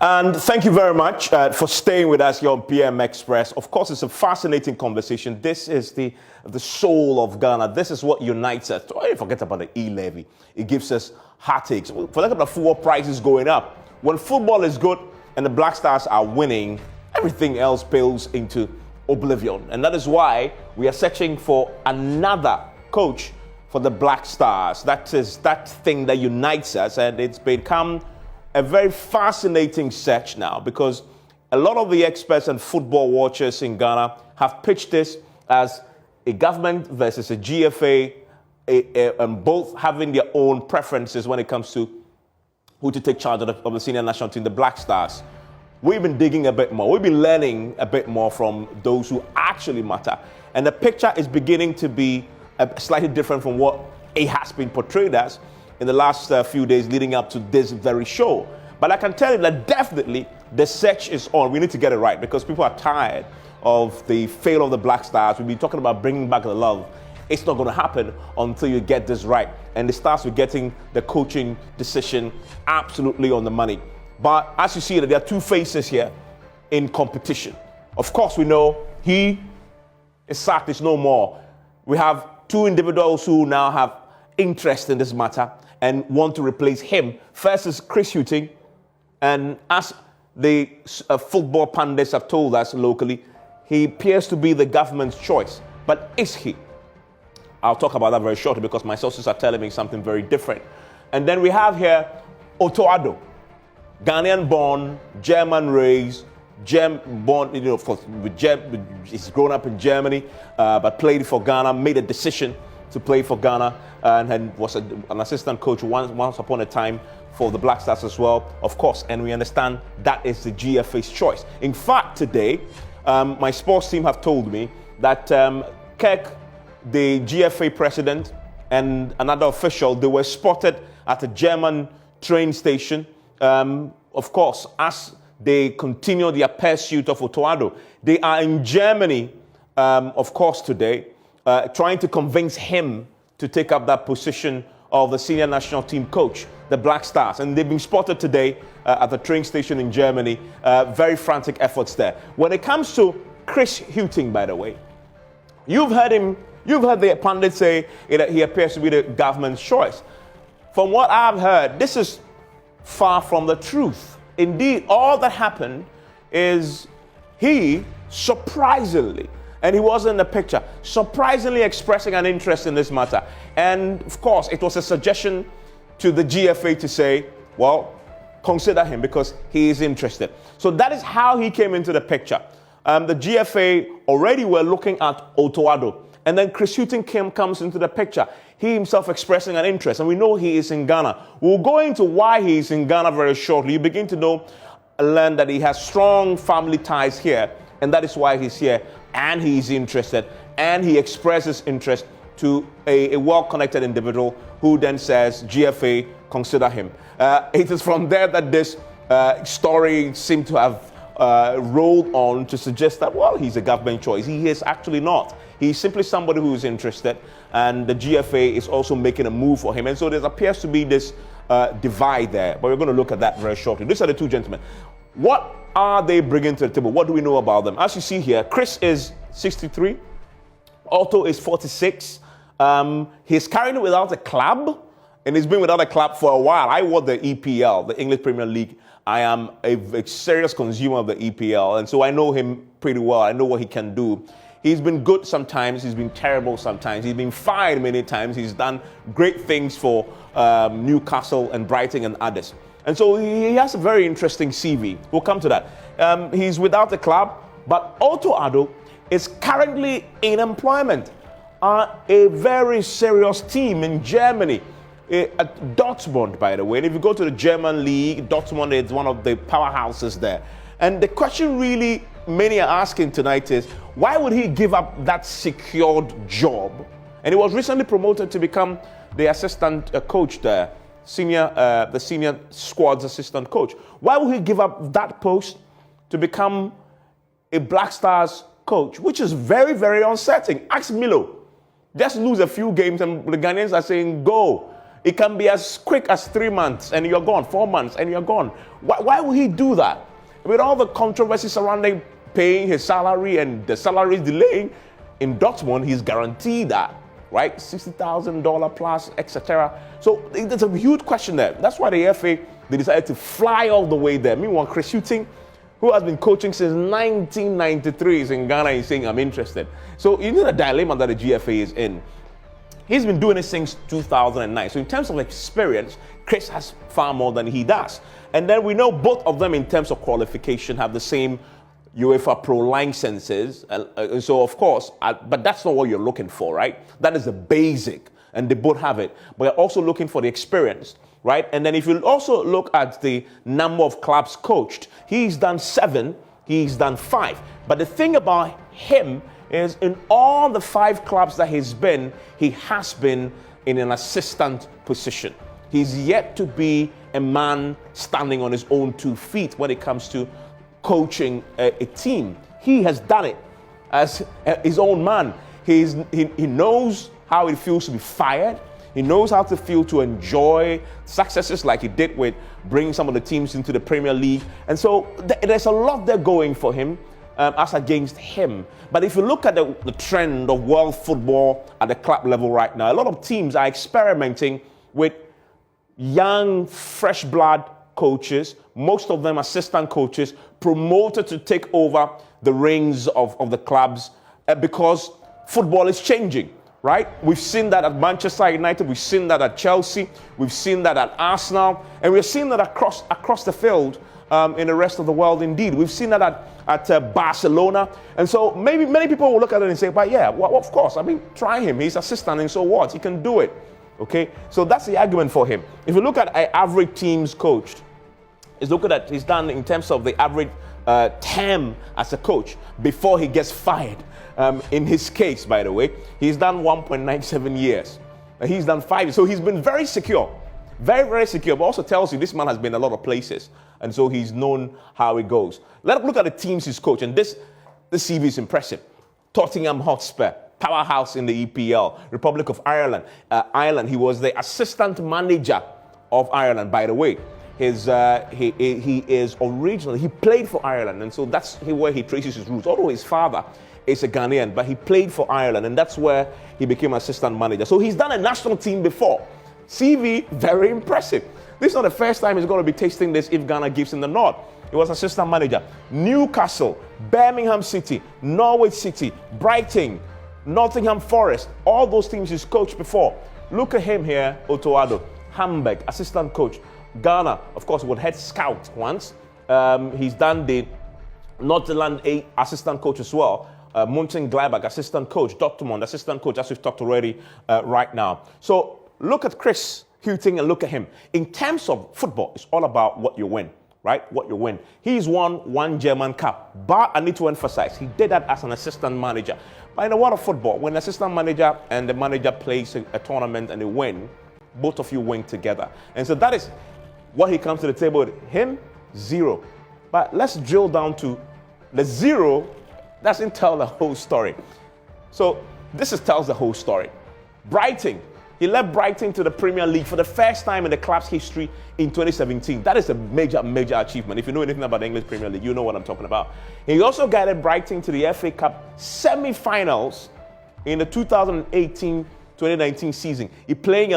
And thank you very much for staying with us here on PM Express. Of course, it's a fascinating conversation. This is the soul of Ghana. This is what unites us. Don't forget about the e-levy. It gives us heartaches. Forget about football prices going up. When football is good and the Black Stars are winning, everything else pales into oblivion. And that is why we are searching for another coach for the Black Stars. That is that thing that unites us, and it's become a very fascinating search now, because a lot of the experts and football watchers in Ghana have pitched this as a government versus a GFA, and both having their own preferences when it comes to who to take charge of the senior national team, the Black Stars. We've been digging a bit more. We've been learning a bit more from those who actually matter. And the picture is beginning to be slightly different from what it has been portrayed as in the last few days leading up to this very show. But I can tell you that definitely the search is on. We need to get it right, because people are tired of the fail of the Black Stars. We've been talking about bringing back the love. It's not going to happen until you get this right. And it starts with getting the coaching decision absolutely on the money. But as you see, there are two faces here in competition. Of course, we know he is sacked, is no more. We have two individuals who now have interest in this matter and want to replace him. First is Chris Hughton, and as the football pundits have told us locally, he appears to be the government's choice. But is he? I'll talk about that very shortly, because my sources are telling me something very different. And then we have here Otto Addo, Ghanaian-born, German-raised, born, he's grown up in Germany, but played for Ghana, made a decision to play for Ghana, and was an assistant coach once upon a time for the Black Stars as well, of course. And we understand that is the GFA's choice. In fact, today, my sports team have told me that Kirk, the GFA president, and another official, they were spotted at a German train station. Of course, as they continue their pursuit of Otto Addo. They are in Germany, of course, today, trying to convince him to take up that position of the senior national team coach, the Black Stars. And they've been spotted today at the train station in Germany. Very frantic efforts there. When it comes to Chris Hughton, by the way, you've heard the pundits say that he appears to be the government's choice. From what I've heard, this is far from the truth. Indeed, all that happened is he surprisingly, and he wasn't in the picture, surprisingly expressing an interest in this matter. And of course, it was a suggestion to the GFA to say, well, consider him because he is interested. So that is how he came into the picture. The GFA already were looking at Otto Addo. And then Chris Hughton comes into the picture. He himself expressing an interest. And we know he is in Ghana. We'll go into why he is in Ghana very shortly. You begin to learn that he has strong family ties here. And that is why he's here. And he's interested. And he expresses interest to a well-connected individual who then says, GFA, consider him. It is from there that this story seemed to have rolled on to suggest that, well, he's a government choice. He is actually not. He's simply somebody who is interested, and the GFA is also making a move for him. And so there appears to be this divide there, but we're going to look at that very shortly. These are the two gentlemen. What are they bringing to the table? What do we know about them? As you see here, Chris is 63, Otto is 46. He's currently without a club, and he's been without a club for a while. I watch the EPL, the English Premier League. I am a serious consumer of the EPL, and so I know him pretty well. I know what he can do. He's been good sometimes, he's been terrible sometimes, he's been fired many times, he's done great things for Newcastle and Brighton and others. And so he has a very interesting CV. We'll come to that. He's without a club, but Otto Addo is currently in employment at a very serious team in Germany, at Dortmund, by the way. And if you go to the German league, Dortmund is one of the powerhouses there. And the question really many are asking tonight is, why would he give up that secured job? And he was recently promoted to become the assistant coach there, the senior squad's assistant coach. Why would he give up that post to become a Black Stars coach, which is very, very uncertain? Ask Milo. Just lose a few games and the Ghanaians are saying, go. It can be as quick as 3 months and you're gone, 4 months and you're gone. Why would he do that? With all the controversy surrounding paying his salary and the salary is delaying, in Dortmund, he's guaranteed that, right? $60,000 plus, etc. So there's a huge question there. That's why the FA, they decided to fly all the way there. Meanwhile, Chris Hughton, who has been coaching since 1993, is in Ghana. He's saying, I'm interested. So you know the dilemma that the GFA is in. He's been doing it since 2009. So in terms of experience, Chris has far more than he does. And then we know both of them in terms of qualification have the same UEFA Pro licenses. So of course, but that's not what you're looking for, right? That is the basic, and they both have it. But you're also looking for the experience, right? And then if you also look at the number of clubs coached, he's done 7, he's done 5. But the thing about him is in all the 5 clubs that he's been, he has been in an assistant position. He's yet to be a man standing on his own 2 feet when it comes to coaching a team. He has done it as his own man. He knows how it feels to be fired. He knows how to feel to enjoy successes like he did with bringing some of the teams into the Premier League. And so there's a lot there going for him. As against him. But if you look at the trend of world football at the club level right now, a lot of teams are experimenting with young, fresh blood coaches, most of them assistant coaches, promoted to take over the reins of the clubs because football is changing, right? We've seen that at Manchester United, we've seen that at Chelsea, we've seen that at Arsenal, and we're seeing that across the field in the rest of the world indeed. We've seen that at Barcelona. And so maybe many people will look at it and say, but yeah, well, of course, I mean, try him. He's assistant and so what? He can do it. Okay? So that's the argument for him. If you look at average teams coached, he's done in terms of the average term as a coach before he gets fired. In his case, by the way, he's done 1.97 years. He's done 5 years. So he's been very secure. Very, very secure, but also tells you this man has been a lot of places. And so he's known how it goes. Let's look at the teams he's coached. And this CV is impressive. Tottenham Hotspur, powerhouse in the EPL. Republic of Ireland. Ireland, he was the assistant manager of Ireland, by the way. He is originally, he played for Ireland. And so that's where he traces his roots. Although his father is a Ghanaian, but he played for Ireland. And that's where he became assistant manager. So he's done a national team before. CV, very impressive. This is not the first time he's going to be tasting this if Ghana gives him the nod. He was assistant manager. Newcastle, Birmingham City, Norwich City, Brighton, Nottingham Forest, all those teams he's coached before. Look at him here, Otoado, Hamburg, assistant coach. Ghana, of course, was head scout once. He's done the Nottingham assistant coach as well. Mönchengladbach, assistant coach. Dortmund, assistant coach, as we've talked already right now. So look at Chris Hughton and look at him. In terms of football, it's all about what you win, right? What you win. He's won 1 German Cup, but I need to emphasize, he did that as an assistant manager. But in the world of football, when the assistant manager and the manager plays a tournament and they win, both of you win together. And so that is what he comes to the table with. Him, 0. But let's drill down to the 0 doesn't tell the whole story. So this tells the whole story. Brighton. He led Brighton to the Premier League for the first time in the club's history in 2017. That is a major, major achievement. If you know anything about the English Premier League, you know what I'm talking about. He also guided Brighton to the FA Cup semi-finals in the 2018-2019 season. He played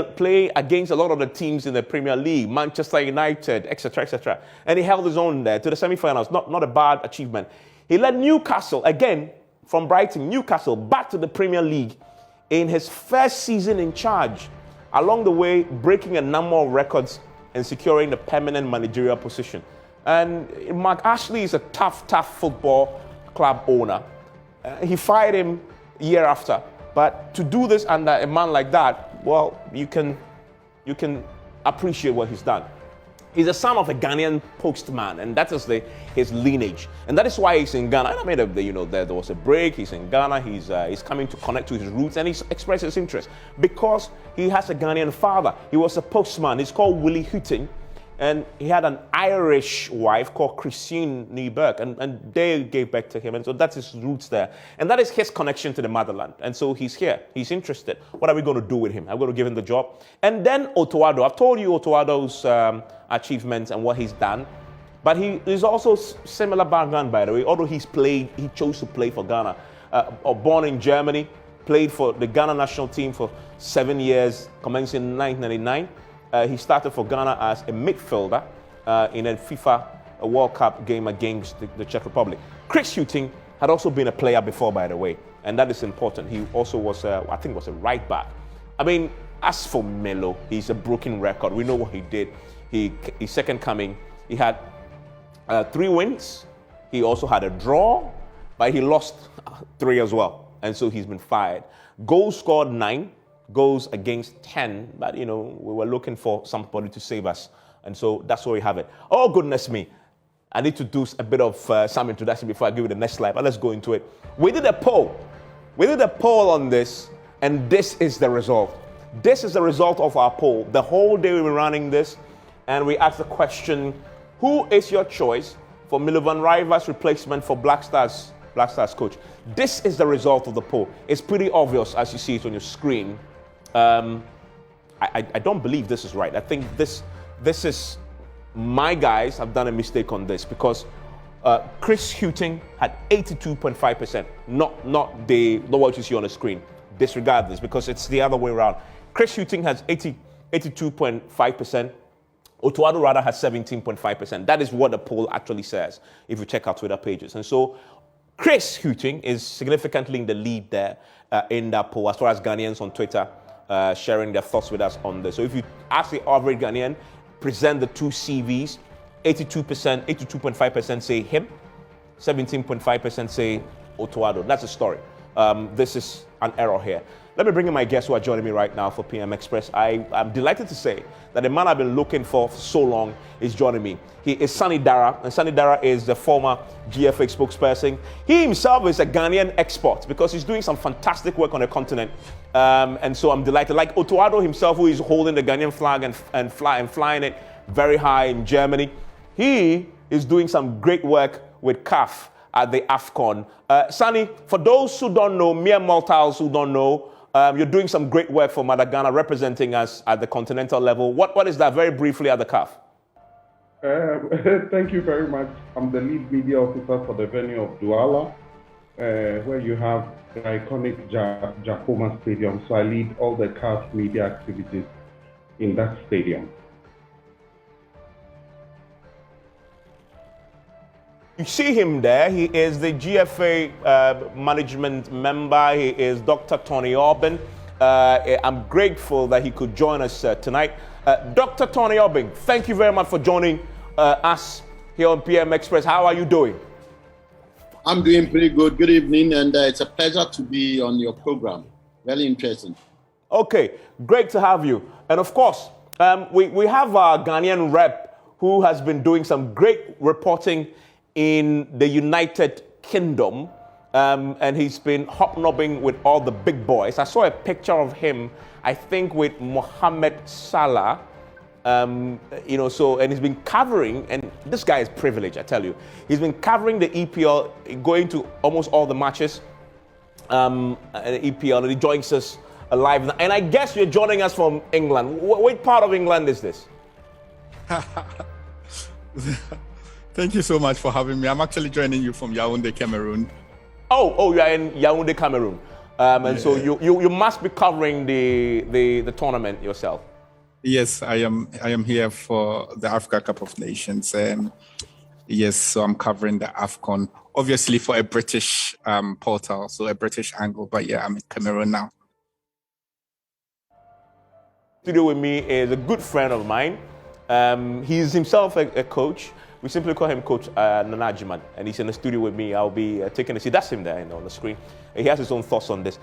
against a lot of the teams in the Premier League, Manchester United, etc., etc. And he held his own there to the semi-finals. Not a bad achievement. He led Newcastle, again, from Brighton, Newcastle, back to the Premier League in his first season in charge, along the way breaking a number of records and securing the permanent managerial position. And Mark Ashley is a tough football club owner. He fired him year after. But to do this under a man like that, well, you can appreciate what he's done. He's the son of a Ghanaian postman, and that is his lineage. And that is why he's in Ghana. And I mean, there was a break. He's in Ghana. He's coming to connect to his roots, and he's expressed his interest because he has a Ghanaian father. He was a postman. He's called Willie Hughton, And he had an Irish wife called Christine Nieberg, and they gave birth to him. And so that's his roots there. And that is his connection to the motherland. And so he's here. He's interested. What are we going to do with him? I'm going to give him the job. And then Otoado. I've told you Otoado's achievements and what he's done. But he is also similar background, by the way. Although he chose to play for Ghana. Born in Germany, played for the Ghana national team for 7 years, commencing in 1999. He started for Ghana as a midfielder in a FIFA World Cup game against the Czech Republic. Chris Hughton had also been a player before, by the way, and that is important. He also was, I think, was a right back. I mean, as for Melo, he's a broken record. We know what he did. His second coming, he had 3 wins. He also had a draw, but he lost 3 as well, and so he's been fired. Goals scored 9. Goals against 10, but we were looking for somebody to save us, and so that's where we have it. Oh goodness me, I need to do a bit of some introduction before I give you the next slide, but let's go into it. We did a poll on this, and this is the result. This is the result of our poll. The whole day we were running this, and we asked the question, who is your choice for Milovan Riva's replacement for Black Stars coach? This is the result of the poll. It's pretty obvious as you see it on your screen. I don't believe this is right. I think this is, my guys have done a mistake on this, because Chris Hughton had 82.5%, not what you see on the screen. Disregard this, because it's the other way around. Chris Hughton has 82.5%. Otoado rather has 17.5%. That is what the poll actually says, if you check our Twitter pages. And so Chris Hughton is significantly in the lead there in that poll, as far as Ghanaians on Twitter sharing their thoughts with us on this. So if you ask the average Ghanaian, present the 2 CVs, 82.5% say him, 17.5% say Otoado. That's the story. This is an error here. Let me bring in my guests who are joining me right now for PM Express. I'm delighted to say that the man I've been looking for so long is joining me. He is Sunny Dara, and Sunny Dara is the former GFA spokesperson. He himself is a Ghanaian expert because he's doing some fantastic work on the continent. And so I'm delighted. Like Otoado himself, who is holding the Ghanaian flag and flying it very high in Germany. He is doing some great work with CAF at the AFCON. Sunny, for those who don't know, mere mortals who don't know, you're doing some great work for Ghana, representing us at the continental level. What is that, very briefly, at the CAF? Thank you very much. I'm the lead media officer for the venue of Douala, where you have the iconic Jacoma Stadium. So I lead all the CAF media activities in that stadium. You see him there. He is the GFA management member. He is Dr. Tony Aubin. I'm grateful that he could join us tonight. Dr. Tony Aubin, thank you very much for joining us here on PM Express. How are you doing? I'm doing pretty good. Good evening, and it's a pleasure to be on your program. Very interesting. Okay, great to have you. And of course, we have our Ghanaian rep who has been doing some great reporting in the United Kingdom, and he's been hobnobbing with all the big boys. I saw a picture of him, I think, with Mohamed Salah, and he's been covering, and this guy is privileged, I tell you. He's been covering the EPL, going to almost all the matches, the EPL, and he joins us live. And I guess you're joining us from England. What part of England is this? Thank you so much for having me. I'm actually joining you from Yaoundé, Cameroon. Oh, you are in Yaoundé, Cameroon. And so you must be covering the tournament yourself. Yes, I am here for the Africa Cup of Nations. Yes, so I'm covering the AFCON, obviously for a British portal, so a British angle. But yeah, I'm in Cameroon now. Studio with me is a good friend of mine. He's himself a coach. We simply call him Coach Nanajiman, and he's in the studio with me. I'll be taking a seat. That's him there on the screen. He has his own thoughts on this.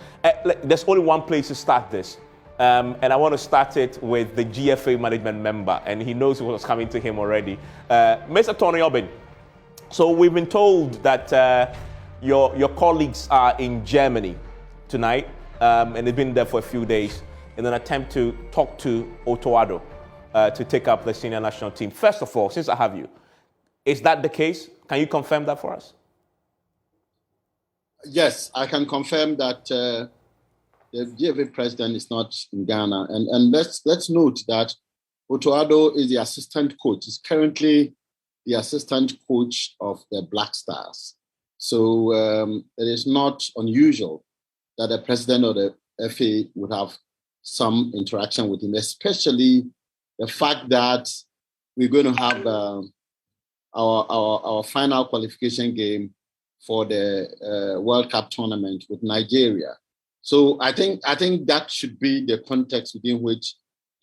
There's only one place to start this, and I want to start it with the GFA management member, and he knows what's coming to him already. Mr. Tony Aubin, so we've been told that your colleagues are in Germany tonight, and they've been there for a few days in an attempt to talk to Otoado. to take up the senior national team. First of all, since I have you, is that the case? Can you confirm that for us? Yes, I can confirm that the GFA president is not in Ghana. And let's note that Otoado is the assistant coach. He's currently the assistant coach of the Black Stars. So it is not unusual that the president of the FA would have some interaction with him, especially the fact that we're going to have our final qualification game for the World Cup tournament with Nigeria. So I think that should be the context within which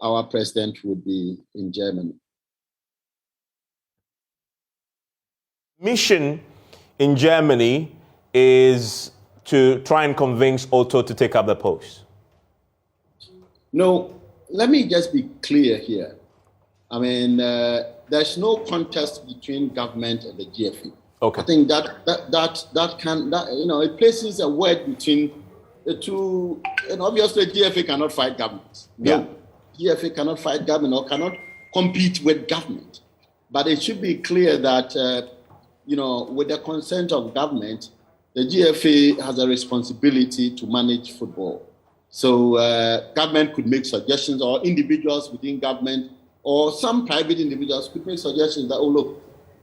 our president would be in Germany. Mission in Germany is to try and convince Otto to take up the post. No, let me just be clear here. I mean, there's no contest between government and the GFA. Okay. I think that it places a word between the two, and obviously GFA cannot fight government. No, GFA cannot fight government or cannot compete with government. But it should be clear that, with the consent of government, the GFA has a responsibility to manage football. So government could make suggestions, or individuals within government, or some private individuals could make suggestions that, oh, look,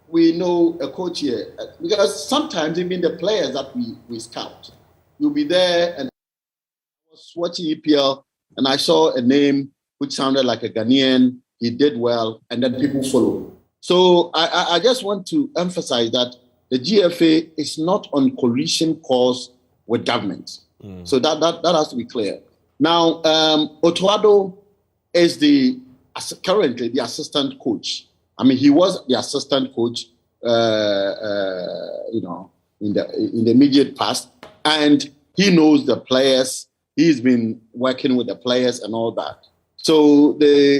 we know a coach here. Because sometimes even the players that we scout, you'll be there, and I was watching EPL, and I saw a name which sounded like a Ghanaian. He did well, and then people follow. So I just want to emphasize that the GFA is not on collision course with government. So that has to be clear. Now, Otoado is currently the assistant coach. I mean, he was the assistant coach, in the immediate past, and he knows the players. He's been working with the players and all that. So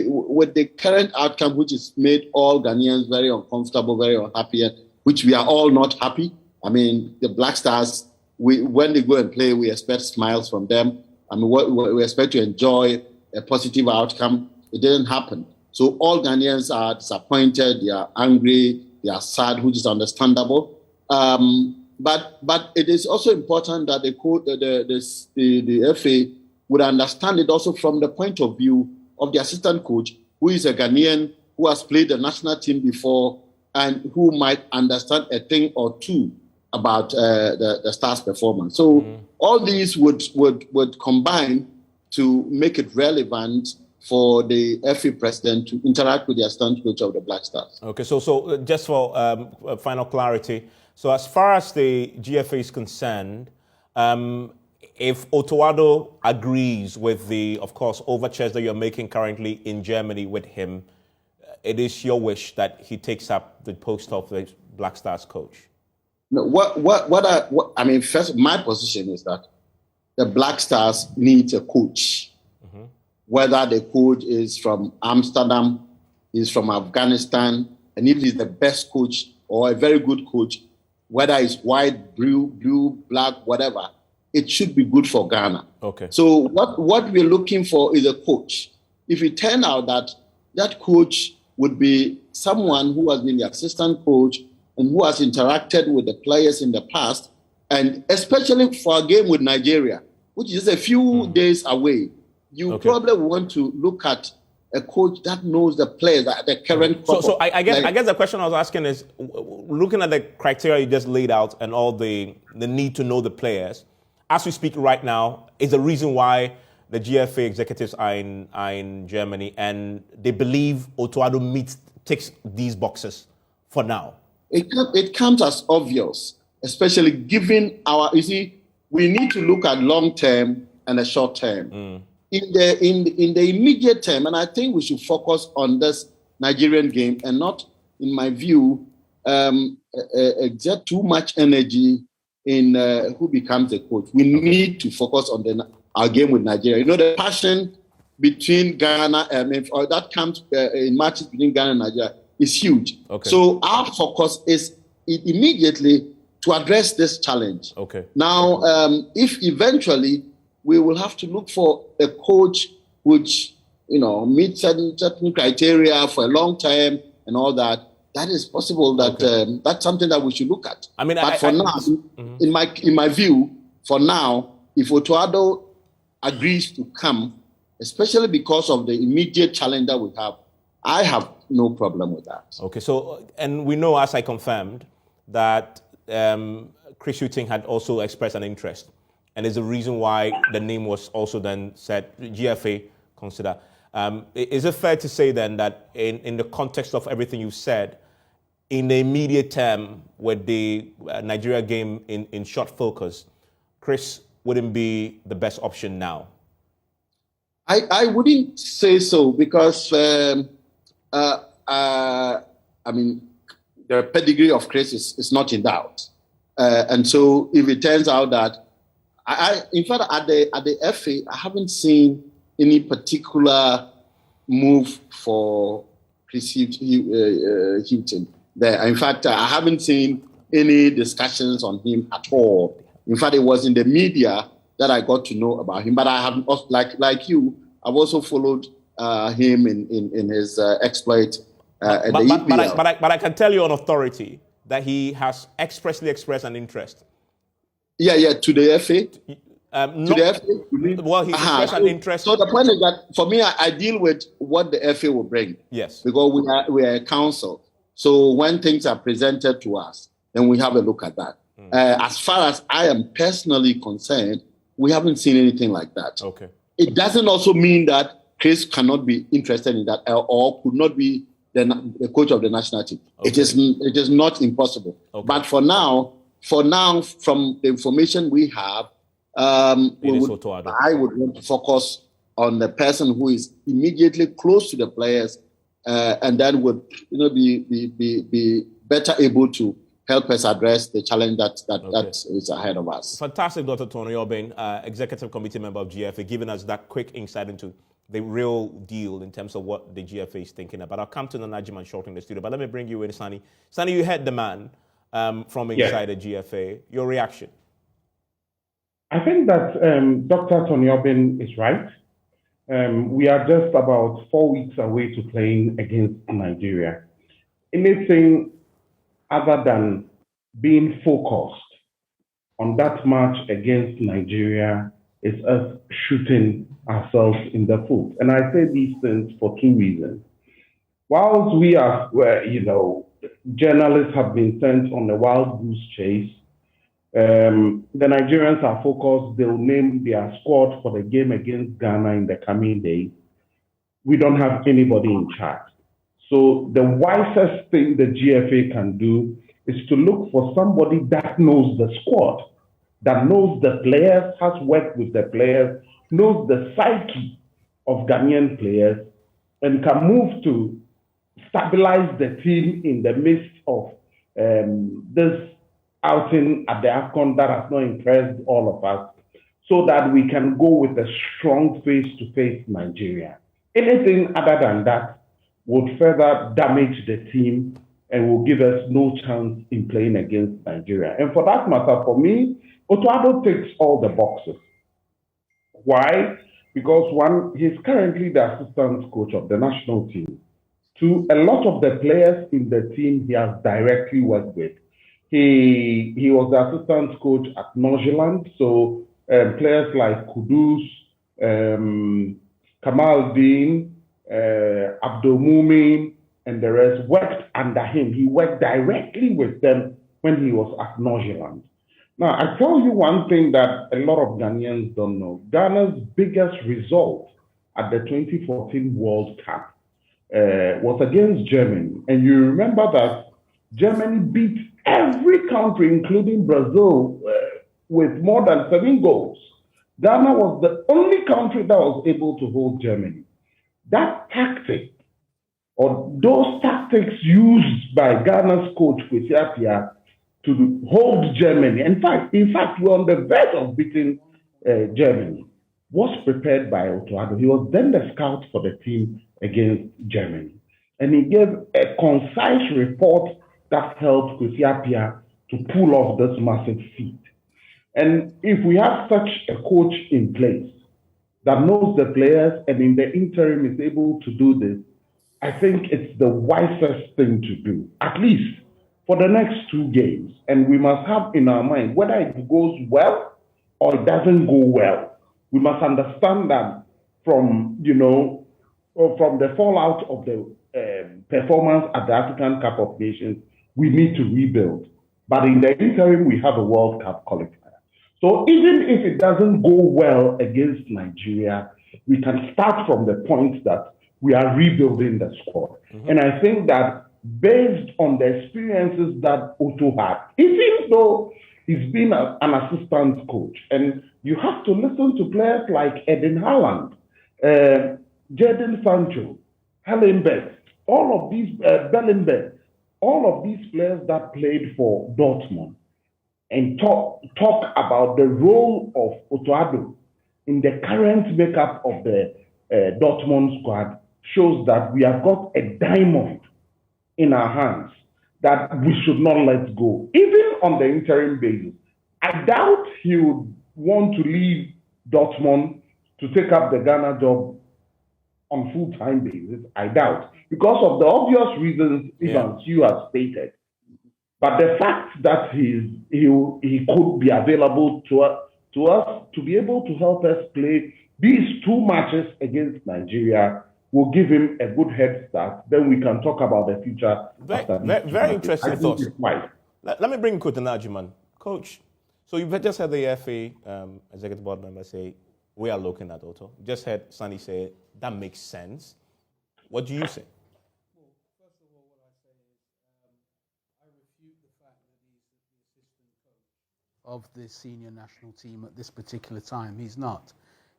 with the current outcome, which has made all Ghanaians very uncomfortable, very unhappy, which we are all not happy. I mean, the Black Stars, when they go and play, we expect smiles from them. I mean, we expect to enjoy a positive outcome. It didn't happen. So all Ghanaians are disappointed, they are angry, they are sad, which is understandable. But it is also important that the FA would understand it also from the point of view of the assistant coach, who is a Ghanaian, who has played the national team before, and who might understand a thing or two about the Stars' performance. So all these would combine to make it relevant for the FA president to interact with the assistant coach of the Black Stars. Okay, so just for final clarity, so as far as the GFA is concerned, if Otoado agrees with the, of course, overtures that you're making currently in Germany with him, it is your wish that he takes up the post of the Black Stars coach? No, I mean, first, my position is that the Black Stars needs a coach. Whether the coach is from Amsterdam, is from Afghanistan, and if he's the best coach or a very good coach, whether it's white, blue, black, whatever, it should be good for Ghana. Okay. So what we're looking for is a coach. If it turns out that coach would be someone who has been the assistant coach and who has interacted with the players in the past, and especially for a game with Nigeria, which is a few days away, you probably want to look at a coach that knows the players, the current. So I guess the question I was asking is, looking at the criteria you just laid out and all the need to know the players, as we speak right now, is the reason why the GFA executives are in Germany, and they believe Otoado ticks these boxes for now. It comes as obvious, especially given we need to look at long term and a short term. In the immediate term, and I think we should focus on this Nigerian game and not, in my view, exert too much energy in who becomes the coach. We need to focus on our game with Nigeria. You know, the passion between Ghana, or that comes in matches between Ghana and Nigeria is huge. Okay. So our focus is immediately to address this challenge. Okay. Now, if eventually we will have to look for a coach which meet certain criteria for a long term and all that, that is possible. That that's something that we should look at. I mean, but for now, in my view, for now, if Otuado agrees to come, especially because of the immediate challenge that we have, I have no problem with that. Okay, so, and we know, as I confirmed, that Chris Hughton had also expressed an interest, and is the reason why the name was also then said, GFA consider. Is it fair to say then that in the context of everything you've said, in the immediate term with the Nigeria game in short focus, Chris wouldn't be the best option now? I wouldn't say so, because I mean, the pedigree of Chris is not in doubt. And so if it turns out that, in fact, at the FA, I haven't seen any particular move for Chris Hughton there. In fact, I haven't seen any discussions on him at all. In fact, it was in the media that I got to know about him. But I have, like you, I've also followed him in his exploit at the EPL. But I can tell you on authority that he has expressly expressed an interest. Yeah, to the FA. To the FA? Well, he expressed an interest. So the point is that for me, I deal with what the FA will bring. Yes. Because we are a council. So when things are presented to us, then we have a look at that. As far as I am personally concerned, we haven't seen anything like that. Okay. It doesn't also mean that Chris cannot be interested in that or could not be the coach of the national team. Okay. It is not impossible. Okay. But for now, from the information we have, I would want to focus on the person who is immediately close to the players, and then would be better able to help us address the challenge that is ahead of us. Fantastic, Dr. Tony Obeng, Executive Committee member of GFA, giving us that quick insight into the real deal in terms of what the GFA is thinking about. I'll come to Nana Jiman shortly in the studio, but let me bring you in, Sani. Sani, you heard the man from inside the GFA. Your reaction? I think that Dr. Tony Obeng is right. We are just about 4 weeks away to playing against Nigeria. Anything other than being focused on that match against Nigeria is us shooting ourselves in the foot. And I say these things for two reasons. Whilst we are, journalists have been sent on a wild goose chase, the Nigerians are focused. They'll name their squad for the game against Ghana in the coming days. We don't have anybody in charge. So the wisest thing the GFA can do is to look for somebody that knows the squad, that knows the players, has worked with the players, knows the psyche of Ghanaian players, and can move to stabilize the team in the midst of this outing at the AFCON that has not impressed all of us, so that we can go with a strong face-to-face Nigeria. Anything other than that would further damage the team and will give us no chance in playing against Nigeria. And for that matter, for me, Otuado ticks all the boxes. Why? Because one, he's currently the assistant coach of the national team. Two, a lot of the players in the team he has directly worked with. He was the assistant coach at Norgeland, so players like Kudus, Kamal Dean, Abdul Mumin, and the rest worked under him. He worked directly with them when he was at Norgeland. Now, I tell you one thing that a lot of Ghanaians don't know. Ghana's biggest result at the 2014 World Cup was against Germany. And you remember that Germany beat every country, including Brazil, with more than 7 goals. Ghana was the only country that was able to hold Germany. That tactic, or those tactics used by Ghana's coach, Kwesi Appiah, to hold Germany, in fact, we're on the verge of beating Germany, was prepared by Otuado. He was then the scout for the team against Germany. And he gave a concise report that helped Kwesi Appiah to pull off this massive feat. And if we have such a coach in place, that knows the players and in the interim is able to do this, I think it's the wisest thing to do, at least for the next 2 games. And we must have in our mind whether it goes well or it doesn't go well. We must understand that from, from the fallout of the performance at the African Cup of Nations, we need to rebuild. But in the interim, we have a World Cup qualifier. So even if it doesn't go well against Nigeria, we can start from the point that we are rebuilding the squad. Mm-hmm. And I think that based on the experiences that Otto had, even though he's been an assistant coach, and you have to listen to players like Eden Haaland, Jadon Sancho, Hallenberg, all of these, Bellinberg, all of these players that played for Dortmund, and talk about the role of Otto Addo in the current makeup of the Dortmund squad shows that we have got a diamond in our hands that we should not let go. Even on the interim basis, I doubt he would want to leave Dortmund to take up the Ghana job on full-time basis. I doubt, because of the obvious reasons Evans you have stated. But the fact that he could be available to us to be able to help us play these 2 matches against Nigeria will give him a good head start. Then we can talk about the future. Very interesting thoughts. Let me bring Coach Najiman. Coach, so you've just had the FA executive board member say, we are looking at Otto. Just heard Sunny say, that makes sense. What do you say? Of the senior national team at this particular time. He's not.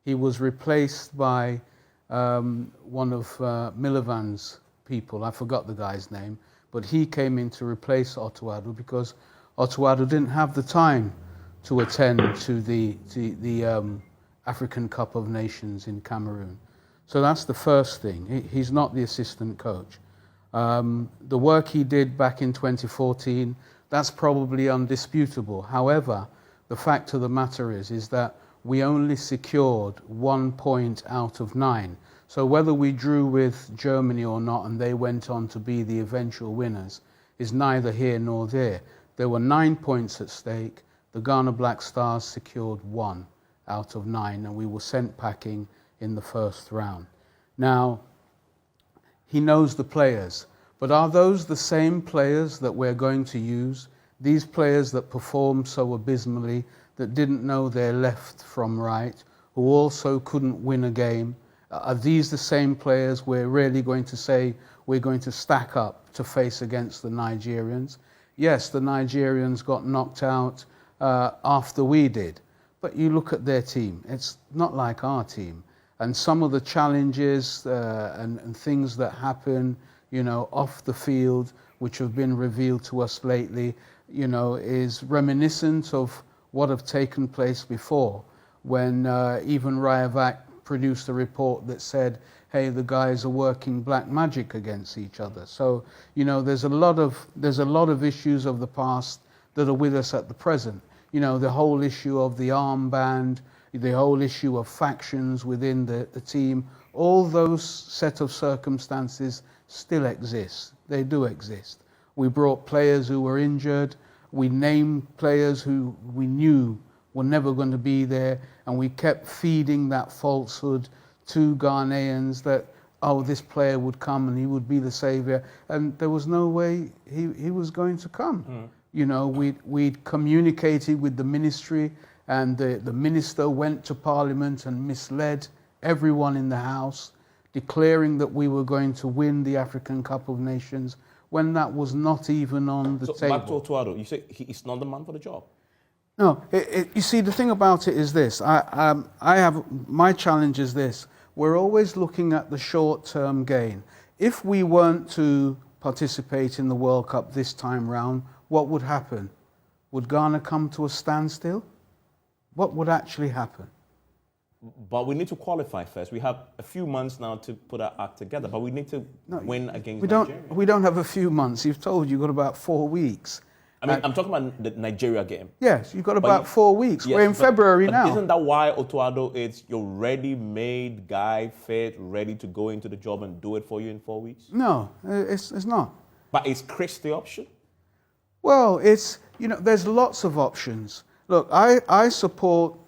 He was replaced by one of Milovan's people. I forgot the guy's name, but he came in to replace Otto Addo because Otto Addo didn't have the time to attend to the African Cup of Nations in Cameroon. So that's the first thing. He's not the assistant coach. The work he did back in 2014, that's probably undisputable. However, the fact of the matter is that we only secured 1 point out of 9. So whether we drew with Germany or not and they went on to be the eventual winners is neither here nor there. There were 9 points at stake. The Ghana Black Stars secured 1 out of 9 and we were sent packing in the first round. Now, he knows the players. But are those the same players that we're going to use? These players that performed so abysmally, that didn't know their left from right, who also couldn't win a game? Are these the same players we're really going to say we're going to stack up to face against the Nigerians? Yes, the Nigerians got knocked out after we did. But you look at their team, it's not like our team. And some of the challenges and things that happen, off the field, which have been revealed to us lately, is reminiscent of what have taken place before, when even Rayovac produced a report that said, hey, the guys are working black magic against each other. So, there's a lot of issues of the past that are with us at the present. The whole issue of the armband, the whole issue of factions within the team, all those set of circumstances still exist. They do exist. We brought players who were injured. We named players who we knew were never going to be there, and we kept feeding that falsehood to Ghanaians that, this player would come and he would be the savior, and there was no way he was going to come. We'd communicated with the ministry, and the minister went to Parliament and misled everyone in the House, declaring that we were going to win the African Cup of Nations when that was not even on the table. Back to Otto Addo, you say he's not the man for the job? No, you see, the thing about it is this. My challenge is this. We're always looking at the short-term gain. If we weren't to participate in the World Cup this time round, what would happen? Would Ghana come to a standstill? What would actually happen? But we need to qualify first. We have a few months now to put our act together, but we need to win against Nigeria. We don't have a few months. You've got about 4 weeks. I mean, I'm talking about the Nigeria game. Yes, you've got about 4 weeks. Yes, We're in February now. Isn't that why Otuado is your ready-made guy, fit, ready to go into the job and do it for you in 4 weeks? No, it's not. But is Chris the option? Well, there's lots of options. Look, I support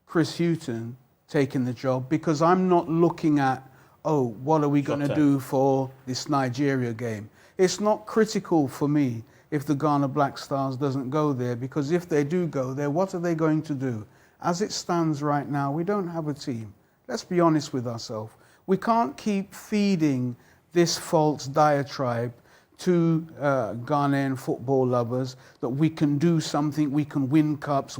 Chris Hughton taking the job because I'm not looking at, what are we going to do for this Nigeria game? It's not critical for me if the Ghana Black Stars doesn't go there, because if they do go there, what are they going to do? As it stands right now, we don't have a team. Let's be honest with ourselves. We can't keep feeding this false diatribe to Ghanaian football lovers that we can do something, we can win cups,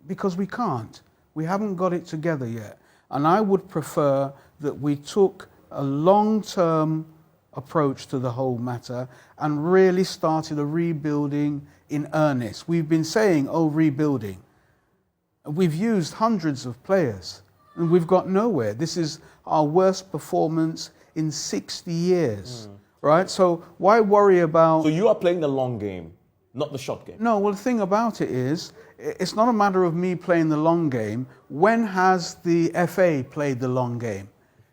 because we can't. We haven't got it together yet. And I would prefer that we took a long-term approach to the whole matter and really started a rebuilding in earnest. We've been saying, rebuilding. We've used hundreds of players and we've got nowhere. This is our worst performance in 60 years, right? So why worry about... So you are playing the long game, not the short game? No, well, the thing about it is, it's not a matter of me playing the long game. When has the FA played the long game?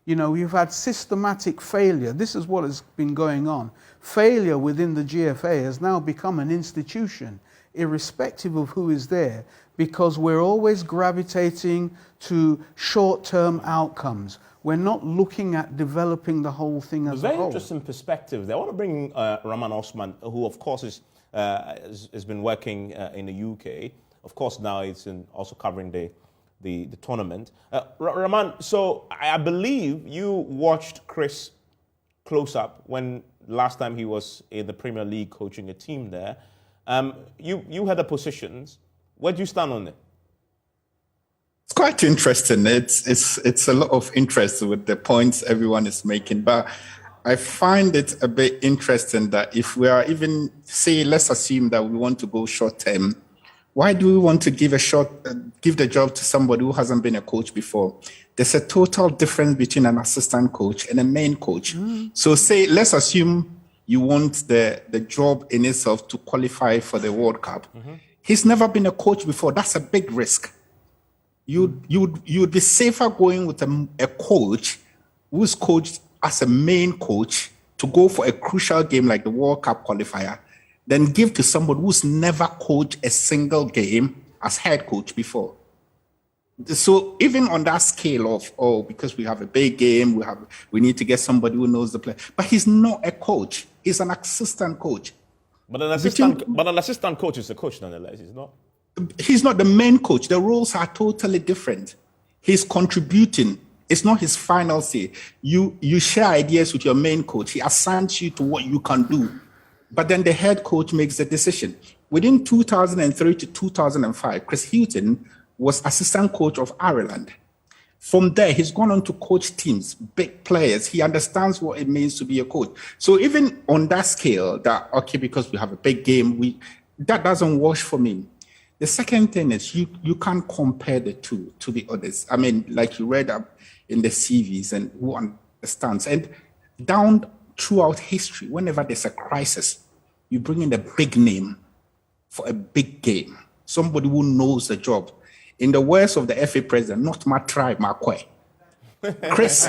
You've had systematic failure. This is what has been going on. Failure within the GFA has now become an institution, irrespective of who is there, because we're always gravitating to short-term outcomes. We're not looking at developing the whole thing as a whole. Very interesting perspective. I want to bring Rahman Osman, who of course has been working in the UK. Of course, now it's also covering the tournament. Rahman, so I believe you watched Chris close up when last time he was in the Premier League coaching a team there. You had the positions. Where do you stand on it? It's quite interesting. It's a lot of interest with the points everyone is making, but I find it a bit interesting that if we are even, let's assume that we want to go short term, why do we want to give the job to somebody who hasn't been a coach before? There's a total difference between an assistant coach and a main coach. So let's assume you want the job in itself to qualify for the World Cup. He's never been a coach before. That's a big risk. You'd be safer going with a coach who's coached as a main coach to go for a crucial game like the World Cup qualifier than give to somebody who's never coached a single game as head coach before. So even on that scale of, because we have a big game, we need to get somebody who knows the play. But he's not a coach. He's an assistant coach. But an assistant coach is a coach nonetheless, he's not? He's not the main coach. The roles are totally different. He's contributing. It's not his final say. You share ideas with your main coach. He assigns you to what you can do. But then the head coach makes the decision. Within 2003 to 2005, Chris Hughton was assistant coach of Ireland. From there, he's gone on to coach teams, big players. He understands what it means to be a coach. So even on that scale, because we have a big game, that doesn't wash for me. The second thing is you can't compare the two to the others. I mean, like you read up in the CVs and who understands. And down throughout history, whenever there's a crisis, you bring in a big name for a big game, somebody who knows the job. In the words of the FA president, not my tribe, my kwe. Chris,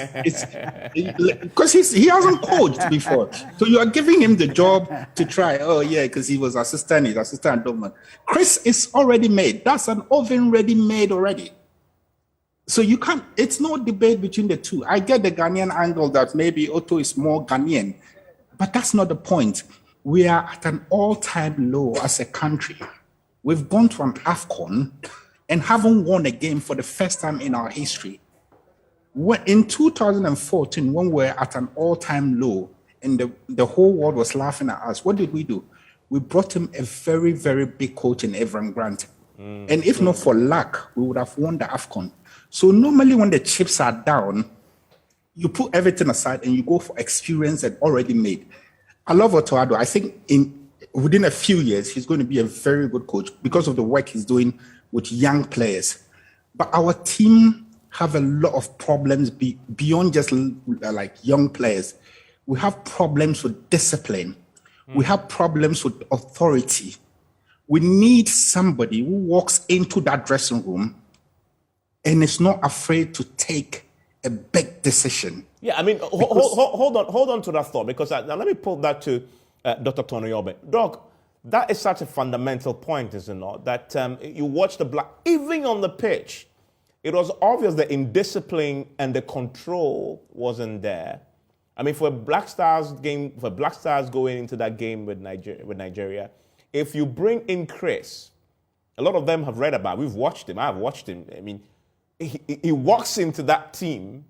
because he hasn't coached before. So you are giving him the job to try. Oh, yeah, because he's assistant government. Chris is already made. That's an oven ready made already. So you can't, it's no debate between the two. I get the Ghanaian angle that maybe Otto is more Ghanaian, but that's not the point. We are at an all-time low as a country. We've gone to an AFCON and haven't won a game for the first time in our history. In 2014, when we were at an all-time low and the whole world was laughing at us, what did we do? We brought him a very, very big coach in Evran Grant. And if not for luck, we would have won the AFCON. So normally when the chips are down, you put everything aside and you go for experience and already made. I love Otuado. I think within a few years, he's going to be a very good coach because of the work he's doing with young players. But our team have a lot of problems beyond just like young players. We have problems with discipline. We have problems with authority. We need somebody who walks into that dressing room and is not afraid to take a big decision. Yeah, I mean, hold on to that thought, because now let me pull that to Dr. Tony Yobe. Doc, that is such a fundamental point, is it not? That you watch the Black, even on the pitch, it was obvious the indiscipline and the control wasn't there. I mean, for a Black Stars going into that game with Nigeria, if you bring in Chris, a lot of them have read about, we've watched him, I've watched him. I mean, he walks into that team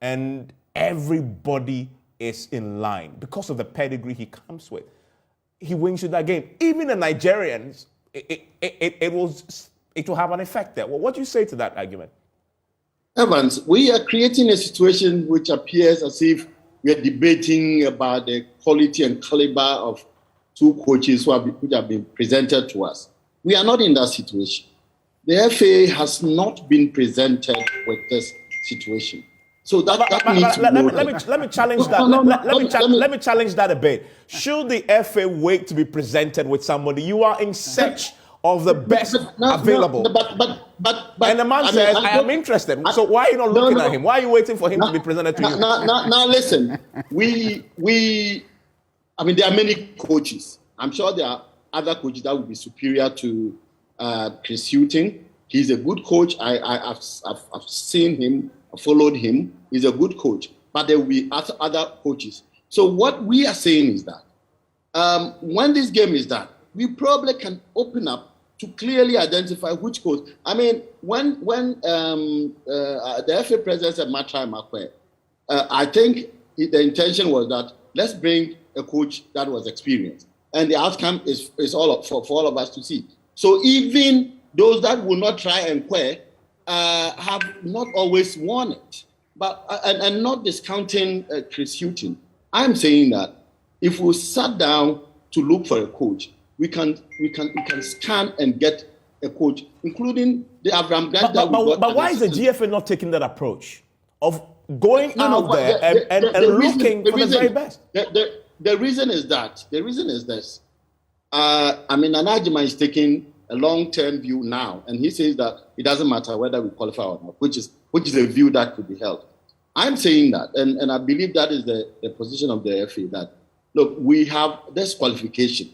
and everybody is in line because of the pedigree he comes with. He wins you that game. Even the Nigerians, it will have an effect there. Well, what do you say to that argument? Evans, we are creating a situation which appears as if we are debating about the quality and caliber of two coaches which have been presented to us. We are not in that situation. The FA has not been presented with this situation. So that needs to go. Let me challenge that. Let me challenge that a bit. Should the FA wait to be presented with somebody? You are in search of the best available. And the man says, I am interested. So why are you not looking at him? Why are you waiting for him to be presented to you? Now listen, I mean, there are many coaches. I'm sure there are other coaches that would be superior to Chris Hughton. He's a good coach. I've seen him, followed him. He's a good coach. But there will be other coaches. So what we are saying is that when this game is done, we probably can open up to clearly identify which coach. I mean, when the FA president said Matra Makwe, I think the intention was that let's bring a coach that was experienced. And the outcome is all for all of us to see. So even those that will not try and quit have not always won it. But and not discounting Chris Hughton, I'm saying that if we sat down to look for a coach, we can scan and get a coach, including the Abraham Grant. But why is the GFA not taking that approach of going out there and looking for the very best? The reason is this. I mean, Anajima is taking a long-term view now, and he says that it doesn't matter whether we qualify or not, which is a view that could be held. I'm saying that, and I believe that is the position of the FA, that, look, we have this qualification.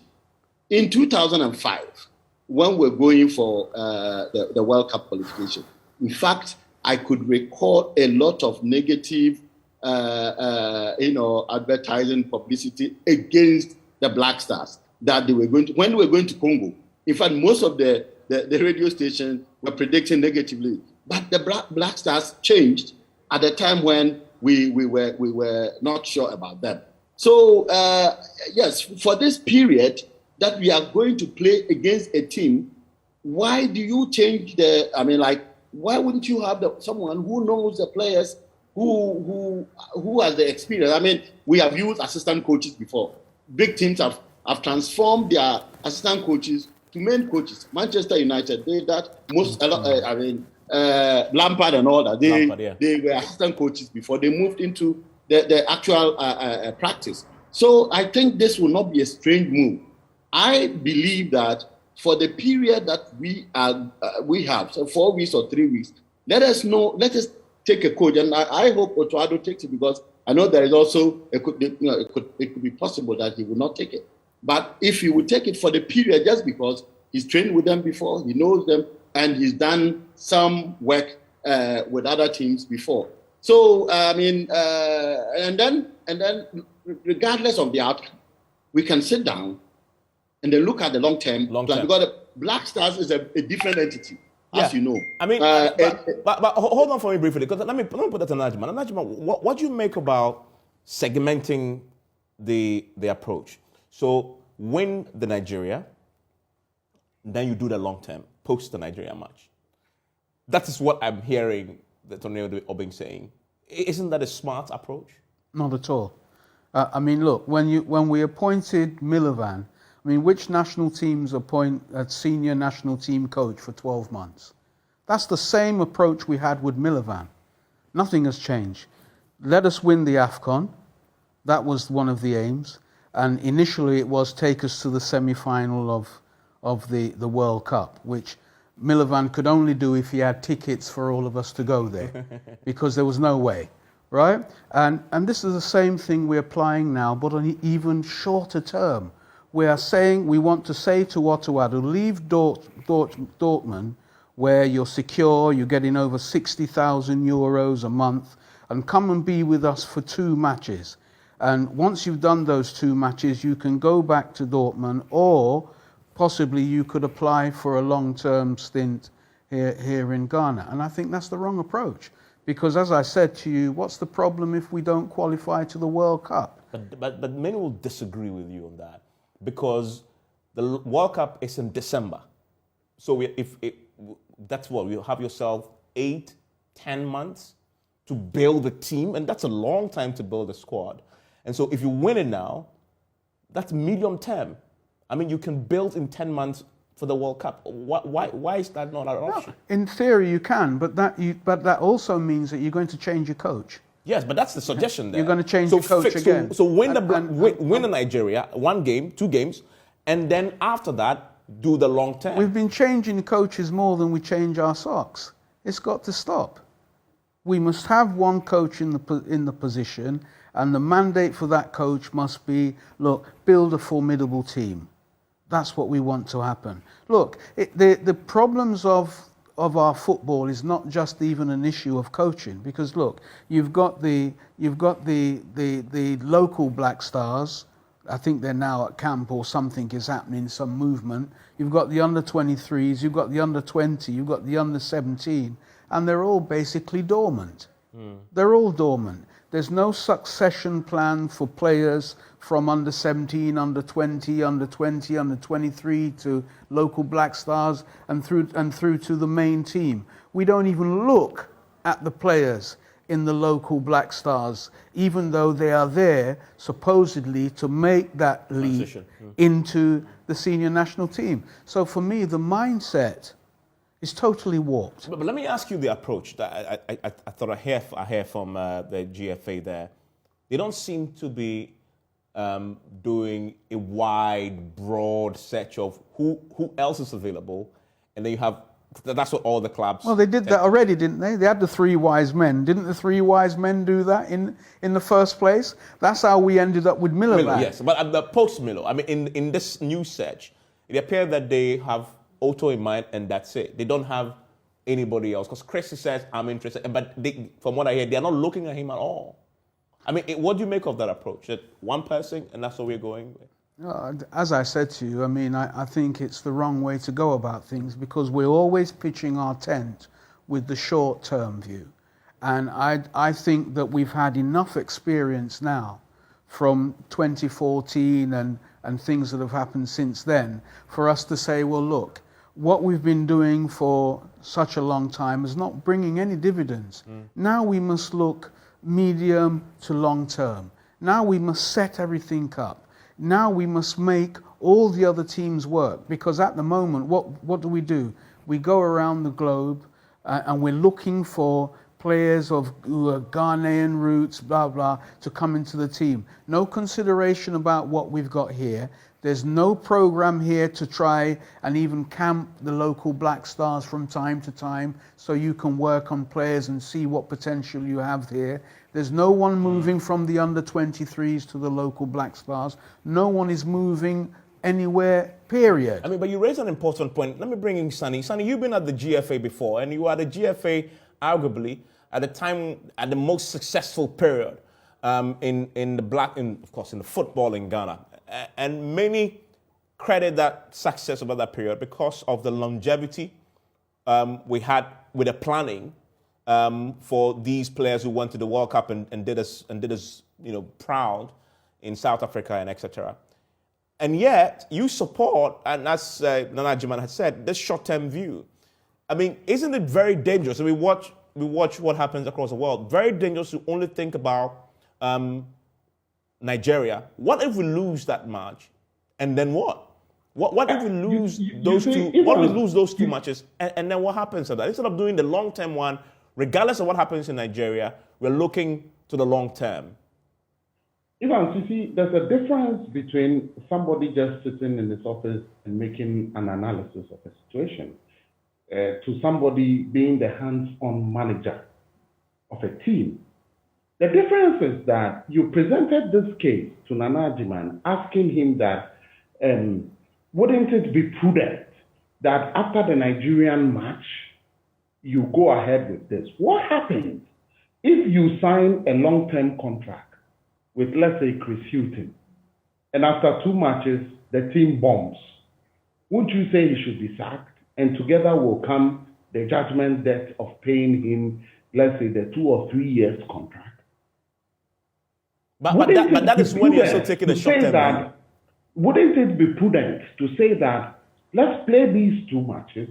In 2005, when we're going for the World Cup qualification, in fact, I could recall a lot of negative, advertising publicity against the Black Stars that they were going to, when we were going to Congo. In fact, most of the radio stations were predicting negatively, but the Black Stars changed at the time when we were not sure about them. So yes, for this period that we are going to play against a team, why do you change why wouldn't you have someone who knows the players, who has the experience? I mean, we have used assistant coaches before. Big teams have transformed their assistant coaches to main coaches. Manchester United did that. Lampard and all that. They were assistant coaches before they moved into the actual practice. So I think this will not be a strange move. I believe that for the period that we have, so 4 weeks or 3 weeks, let us take a coach, and I hope Otuado takes it, because I know there is also it could be possible that he will not take it. But if he would take it for the period, just because he's trained with them before, he knows them, and he's done some work with other teams before. So and then regardless of the outcome, we can sit down and then look at the long term. Because the Black Stars is a different entity, as you know. I mean, but hold on for me briefly, because let me put that to Najima. Najima, what do you make about segmenting the approach? So win the Nigeria, then you do the long term, post the Nigeria match. That is what I'm hearing the Tony Obing saying. Isn't that a smart approach? Not at all. I mean, look, when we appointed Milivan, I mean, which national teams appoint a senior national team coach for 12 months? That's the same approach we had with Milivan. Nothing has changed. Let us win the AFCON. That was one of the aims. And initially it was take us to the semi-final of the World Cup, which Milovan could only do if he had tickets for all of us to go there, because there was no way, right? And this is the same thing we're applying now, but on an even shorter term. We are saying, we want to say to Ottawa to leave Dortmund, where you're secure, you're getting over 60,000 euros a month, and come and be with us for 2 matches. And once you've done those 2 matches, you can go back to Dortmund, or possibly you could apply for a long-term stint here in Ghana. And I think that's the wrong approach. Because as I said to you, what's the problem if we don't qualify to the World Cup? But many will disagree with you on that, because the World Cup is in December. So that's what, you have yourself 8, 10 months to build a team, and that's a long time to build a squad. And so if you win it now, that's medium term. I mean, you can build in 10 months for the World Cup. Why is that not an option? No, in theory you can, but that also means that you're going to change your coach. Yes, but that's the suggestion there. You're going to change your coach again. So win in Nigeria, 1 game, 2 games, and then after that, do the long term. We've been changing coaches more than we change our socks. It's got to stop. We must have one coach in the position, and the mandate for that coach must be, look, build a formidable team. That's what we want to happen. Look, the problems of our football is not just even an issue of coaching, because look, you've got the local Black Stars. I think they're now at camp, or something is happening, some movement. You've got the under-23s, you've got the under-20, you've got the under-17, and they're all basically dormant. They're all dormant. There's no succession plan for players from under-17, under-20, under-20, under-23 to local Black Stars and through to the main team. We don't even look at the players in the local Black Stars, even though they are there supposedly to make that leap into the senior national team. So for me, the mindset is totally warped. But let me ask you the approach that I thought I hear from the GFA there. They don't seem to be doing a wide, broad search of who else is available, and then you have. That's what all the clubs. Well, they did that already, didn't they? They had the 3 wise men. Didn't the 3 wise men do that in the first place? That's how we ended up with Miller. Yes, but at the post Miller, I mean, in this new search, it appears that they have Otto in mind, and that's it. They don't have anybody else. Because Chrissy says, I'm interested, but from what I hear, they're not looking at him at all. I mean, what do you make of that approach? That one person, and that's what we're going with? As I said to you, I mean, I think it's the wrong way to go about things, because we're always pitching our tent with the short-term view. And I think that we've had enough experience now from 2014 and things that have happened since then for us to say, well, look, what we've been doing for such a long time is not bringing any dividends. Now we must look medium to long term. Now we must set everything up. Now we must make all the other teams work, because at the moment, what do? We go around the globe and we're looking for players who are Ghanaian roots, blah, blah, to come into the team. No consideration about what we've got here. There's no program here to try and even camp the local Black Stars from time to time so you can work on players and see what potential you have here. There's no one moving from the under-23s to the local Black Stars. No one is moving anywhere, period. I mean, but you raise an important point. Let me bring in Sonny. Sonny, you've been at the GFA before, and you were at the GFA arguably at the most successful period of course, in the football in Ghana. And many credit that success about that period because of the longevity we had with the planning for these players who went to the World Cup and did us proud in South Africa and etc. And yet you support, and as Nana Jiman has said, this short-term view. I mean, isn't it very dangerous? We watch what happens across the world. Very dangerous to only think about Nigeria. What if we lose that match, and then what? What if we lose those two? What if we lose those 2 matches, and then what happens to that? Instead of doing the long-term one, regardless of what happens in Nigeria, we're looking to the long term. Evans, you see, there's a difference between somebody just sitting in his office and making an analysis of a situation to somebody being the hands-on manager of a team. The difference is that you presented this case to Nana Ajiman, asking him that wouldn't it be prudent that after the Nigerian match, you go ahead with this? What happens if you sign a long-term contract with, let's say, Chris Hughton, and after 2 matches, the team bombs? Would you say he should be sacked? And together will come the judgment debt of paying him, let's say, the 2 or 3 years contract. But that is when you're still taking a short-term. Wouldn't it be prudent to say that let's play these 2 matches,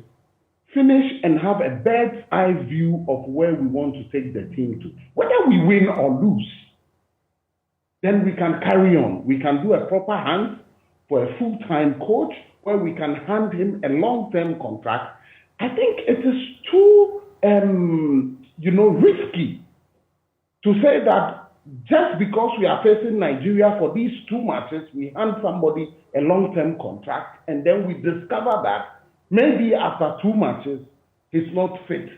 finish and have a bird's eye view of where we want to take the team to? Whether we win or lose, then we can carry on. We can do a proper hand for a full-time coach where we can hand him a long-term contract. I think it is too, risky to say that just because we are facing Nigeria for these 2 matches, we hand somebody a long-term contract, and then we discover that maybe after 2 matches, he's not fit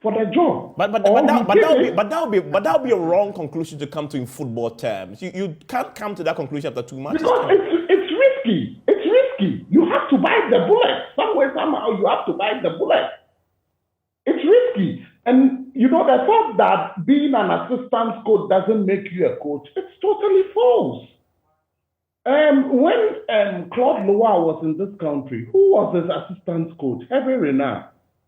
for the job. But that would be a wrong conclusion to come to in football terms. You can't come to that conclusion after 2 matches. Because it's risky. It's risky. You have to bite the bullet. Somewhere, somehow, you have to bite the bullet. It's risky. And, the thought that being an assistant coach doesn't make you a coach, it's totally false. When Claude Loa was in this country, who was his assistant coach? Hervé Renard.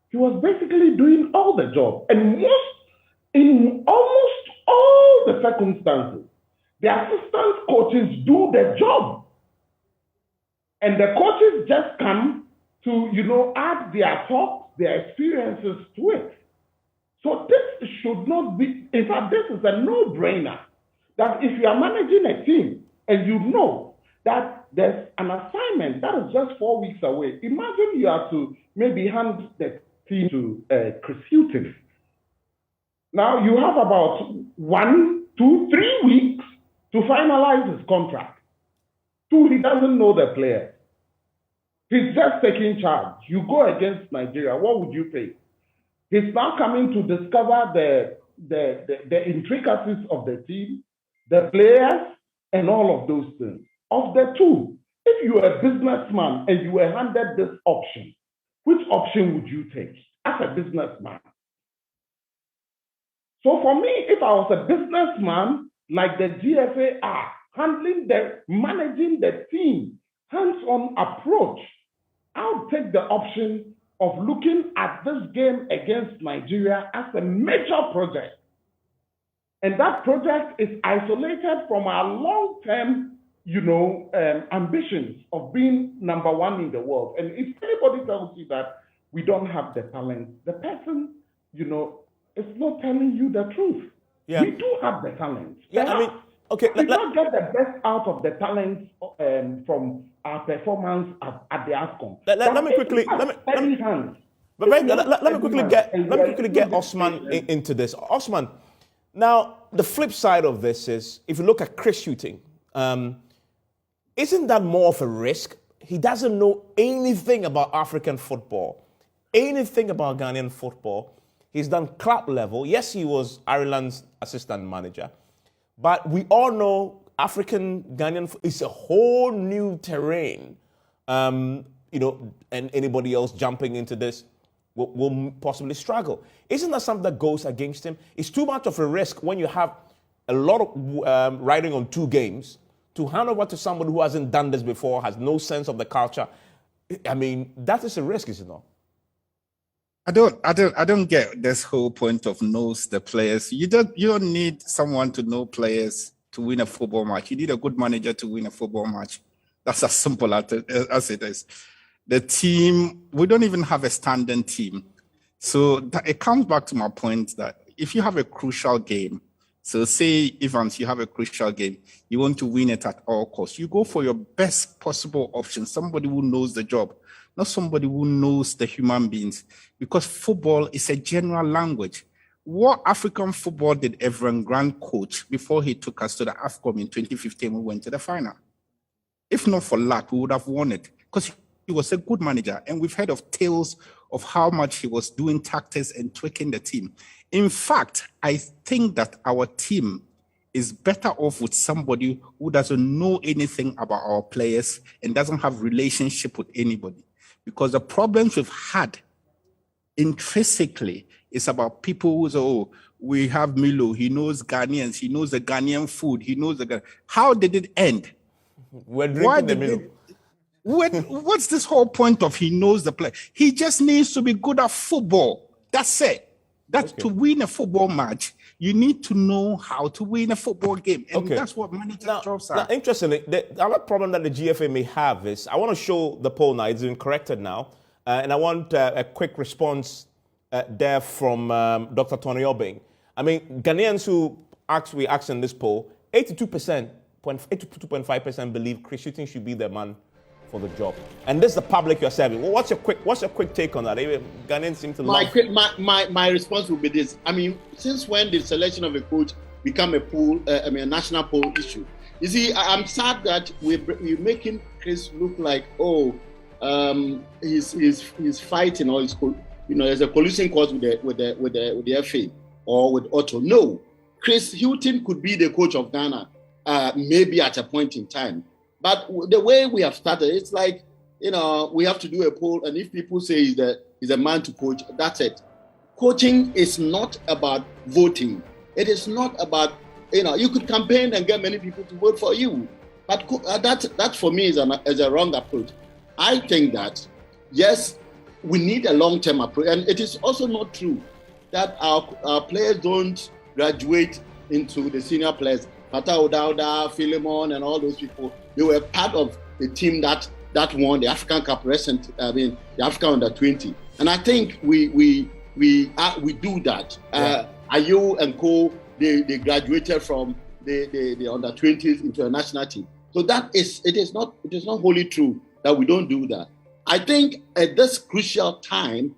He was basically doing all the job. And in almost all the circumstances, the assistant coaches do the job. And the coaches just come to, add their thoughts, their experiences to it. So this should not be, in fact, this is a no-brainer that if you are managing a team and you know that there's an assignment that is just 4 weeks away, imagine you have to maybe hand the team to Chris Hughton. Now you have about 1, 2, 3 weeks to finalize his contract. 2, he doesn't know the players. He's just taking charge. You go against Nigeria, what would you pay? He's now coming to discover the intricacies of the team, the players, and all of those things. Of the 2, if you are a businessman and you were handed this option, which option would you take as a businessman? So for me, if I was a businessman like the GFA are, managing the team, hands-on approach, I would take the option of looking at this game against Nigeria as a major project. And that project is isolated from our long-term, ambitions of being number 1 in the world. And if anybody tells you that we don't have the talent, the person, is not telling you the truth. Yeah. We do have the talent. Yeah, okay. We don't get the best out of the talent from our performance at the AFCON. Let me quickly get Osman into this. Osman, now the flip side of this is if you look at Chris Hughton, isn't that more of a risk? He doesn't know anything about African football, anything about Ghanaian football. He's done club level. Yes, he was Ireland's assistant manager. But we all know African Ghanaian is a whole new terrain. And anybody else jumping into this will possibly struggle. Isn't that something that goes against him? It's too much of a risk when you have a lot of riding on 2 games to hand over to somebody who hasn't done this before, has no sense of the culture. That is a risk, is it not? I don't get this whole point of knows the players. You don't need someone to know players to win a football match. You need a good manager to win a football match. That's as simple as it is. The team, we don't even have a standing team. So it comes back to my point that if you have a crucial game, so say, Evans, you have a crucial game, you want to win it at all costs, you go for your best possible option, somebody who knows the job, not somebody who knows the human beings, because football is a general language. what African football did Everton Grant coach before he took us to the AFCON in 2015 when we went to the final? If not for luck, we would have won it because he was a good manager. And we've heard of tales of how much he was doing tactics and tweaking the team. In fact, I think that our team is better off with somebody who doesn't know anything about our players and doesn't have relationship with anybody. Because the problems we've had intrinsically is about people who say, oh, we have Milo, he knows Ghanaians, he knows the Ghanaian food, he knows the... How did it end? We're drinking the Milo. What's this whole point of he knows the play? He just needs to be good at football. That's it. That's okay. To win a football match, you need to know how to win a football game. And that's what managers' jobs are. Now, interestingly, the other problem that the GFA may have is, I want to show the poll now, it's been corrected now, and I want a quick response there from Dr. Tony Obeng. I mean, Ghanaians who we asked in this poll, 82.5% believe Chris Hughton should be the man for the job. And this is the public you're serving. Well, what's your quick take on that? Ghanaians seem to love... My response would be this. I mean, since when did selection of a coach become a national poll issue? You see, I'm sad that we're making Chris look like, he's fighting, or there's a collusion clause with the FA or with Otto. No, Chris Hughton could be the coach of Ghana, maybe at a point in time. But the way we have started, it's like, we have to do a poll, and if people say he's a man to coach, that's it. Coaching is not about voting. It is not about, you could campaign and get many people to vote for you. But that for me is a wrong approach. I think that, yes, we need a long-term approach. And it is also not true that our players don't graduate into the senior players. Pata Odauda, Philemon, and all those people, they were part of the team that won the African Cup the African Under-20. And I think we do that. Ayew and Co, they graduated from the Under-20s into a national team. So it is not wholly true that we don't do that. I think at this crucial time,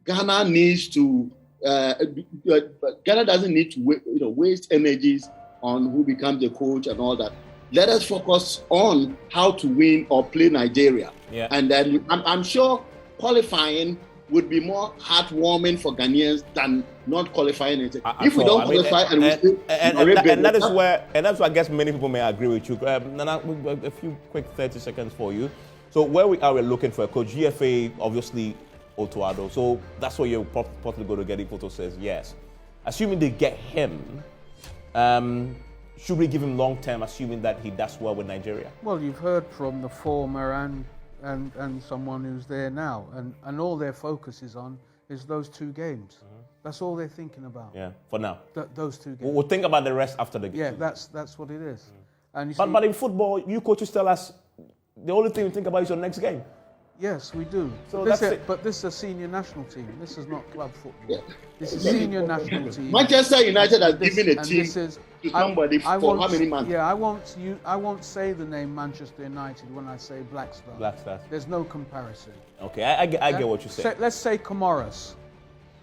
Ghana needs to. Ghana doesn't need to waste energies on who becomes the coach and all that. Let us focus on how to win or play Nigeria. Yeah. And then I'm sure qualifying would be more heartwarming for Ghanaians than not qualifying it. If we don't qualify and that is where I guess many people may agree with you. Nana, a few quick 30 seconds for you. So where we are, we're looking for a coach. GFA, obviously, Otuado. So that's what you're possibly going to get if Otto says yes. Assuming they get him, should we give him long term, assuming that he does well with Nigeria? Well, you've heard from the former and someone who's there now, and all their focus is on is those two games. Mm-hmm. That's all they're thinking about. Yeah, for now. Those two games. We'll think about the rest after the game. Yeah, that's what it is. And but in football, you coaches tell us the only thing we think about is your next game. Yes, we do. So but this is a senior national team. This is not club football. Yeah. This is senior national team. Manchester United has given a team to somebody for how many months? Yeah, I won't say the name Manchester United when I say Black Stars. Black Stars. There's no comparison. Okay, I get what you say. Let's say Comoros.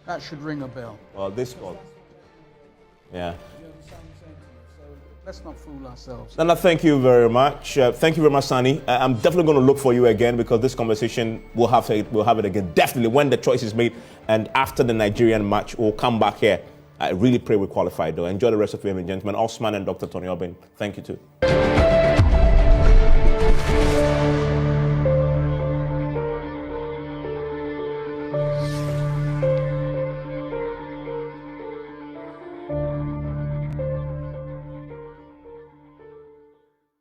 That should ring a bell. Well, this one. Yeah. Let's not fool ourselves. Nana, thank you very much. Thank you very much, Sani. I'm definitely going to look for you again because this conversation we'll have it again. Definitely when the choice is made and after the Nigerian match, we'll come back here. I really pray we qualify though. Enjoy the rest of your evening, gentlemen. Osman and Dr. Tony Obeng. Thank you too.